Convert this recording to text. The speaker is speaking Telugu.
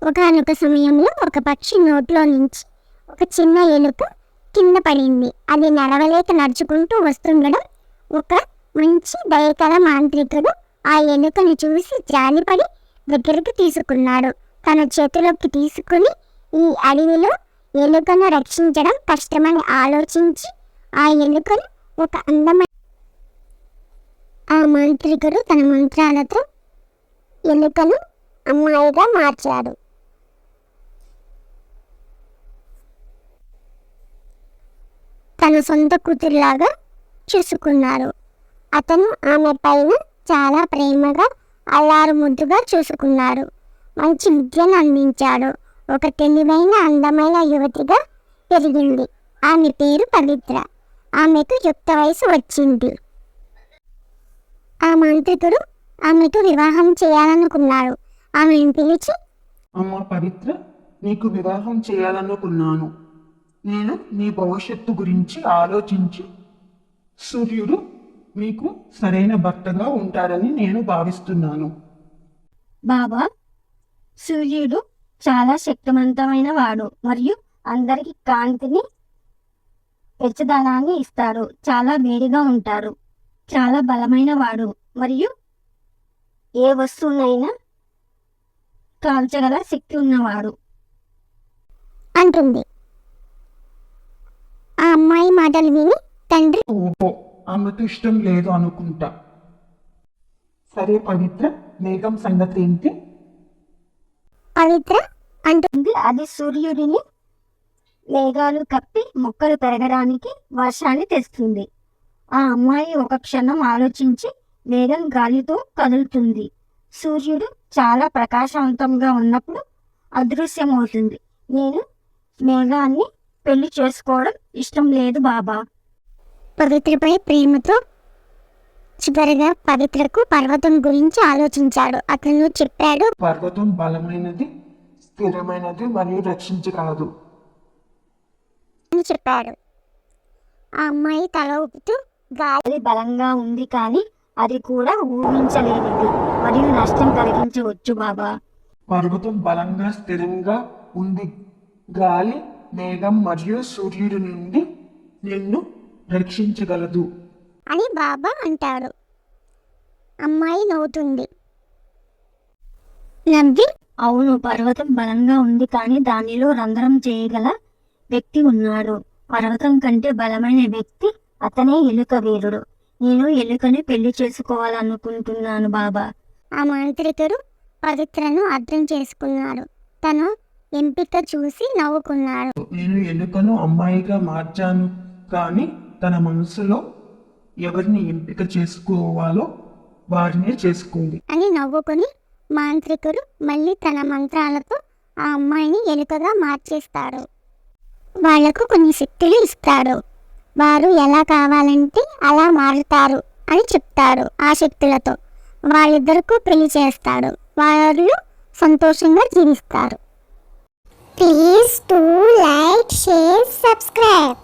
ఒకానొక సమయంలో ఒక పక్షి నోట్లో నుంచి ఒక చిన్న ఎలుక కింద పడింది. అది నడవలేక నడుచుకుంటూ వస్తుండడం ఒక మంచి దయకల మాంత్రికుడు ఆ ఎలుకను చూసి జాలిపడి దగ్గరికి తీసుకున్నాడు. తన చేతిలోకి తీసుకుని ఈ అడవిలో ఎలుకను రక్షించడం కష్టమని ఆలోచించి ఆ ఎలుకను ఒక అందమైన ఆ మాంత్రికుడు తన మంత్రాలతో ఎలుకను అమ్మాయిగా మార్చాడు. తన సొంత కూతురులాగా చూసుకున్నారు. అతను ఆమె పైన చాలా ప్రేమగా అల్లారు ముద్దుగా చూసుకున్నాడు. మంచి విద్యను అందించాడు. ఒక తెలివైన అందమైన యువతిగా పెరిగింది. ఆమె పేరు పవిత్ర. ఆమెకు యుక్త వయసు వచ్చింది. ఆ మాంత్రికుడు ఆమెకు వివాహం చేయాలనుకున్నాడు. ఆమెను పిలిచి, అమ్మ పవిత్ర, నీకు వివాహం చేయాలనుకున్నాను. నేను నీ భవిష్యత్తు గురించి ఆలోచించి సూర్యుడు మీకు సరైన భర్తగా ఉంటారని నేను భావిస్తున్నాను. బాబా, సూర్యుడు చాలా శక్తివంతమైన వాడు మరియు అందరికి కాంతిని వెచ్చదనాన్ని ఇస్తాడు. చాలా వేడిగా ఉంటారు. చాలా బలమైన వాడు మరియు ఏ వస్తువునైనా కాల్చగల శక్తి ఉన్నవాడు అంటుంది. ఆ అమ్మాయి మాటలు విని తండ్రి, ఓహో, ఆమెకు ఇష్టం లేదు అనుకుంటా. సరే పవిత్ర, మేఘం సంగతి ఏంటి? పవిత్ర అంటుంది. అది సూర్యుడిని మేఘాలు కప్పి మొక్కలు పెరగడానికి వర్షాన్ని తెస్తుంది. ఆ అమ్మాయి ఒక క్షణం ఆలోచించి మేఘం గాలితో కదులుతుంది. సూర్యుడు చాలా ప్రకాశవంతంగా ఉన్నప్పుడు అదృశ్యమవుతుంది. నేను మేఘాన్ని పెళ్లి చేసుకోవడం ఇష్టం లేదు బాబా. పవిత్రపై ప్రేమతో చివరిగా పవిత్రకు పర్వతం గురించి ఆలోచించాడు. అతను చెప్పాడు, పర్వతం బలమైనది, స్థిరమైనది మరియు రక్షించగలదు అని చెప్పాడు. ఆ అమ్మాయి తల ఊపుతూ, గాలి బలంగా ఉంది కానీ అది కూడా ఊహించలేనిది మరియు నష్టం కలిగించవచ్చు బాబా. పర్వతం బలంగా స్థిరంగా ఉంది. గాలి, మేఘం మరియు సూర్యుడి నుండి నిన్ను రక్షించగలదు అని బాబా అంటాడు. అమ్మాయి నవ్వుతుంది. నవ్వి, అవును, పర్వతం బలంగా ఉంది కానీ దానిలో రంధ్రం చేయగల వ్యక్తి ఉన్నాడు. పర్వతం కంటే బలమైన వ్యక్తి అతనే ఎలుక వీరుడు. నేను ఎలుకని పెళ్లి చేసుకోవాలనుకుంటున్నాను బాబా. ఆ మాంత్రికుడు పవిత్రను అర్థం చేసుకున్నాడు. తను ఎంపిక చూసి నవ్వుకున్నాడు. నేను ఎలుకను అమ్మాయిగా మార్చాను, కానీ తన మనసులో ఎవరిని ఎంపిక చేసుకోవాలో వారినే చేసుకుంది అని నవ్వుకుని మాంత్రికుడు మళ్ళీ తన మంత్రాలతో ఆ అమ్మాయిని ఎలుకగా మార్చేస్తాడు. వాళ్లకు కొన్ని శక్తులు ఇస్తాడు. వారు ఎలా కావాలంటే అలా మారుతారు అని చెప్తాడు. ఆ శక్తులతో వాళ్ళిద్దరికూ పెళ్లి చేస్తాడు. వాళ్ళు సంతోషంగా జీవిస్తారు. Please to like, share, subscribe.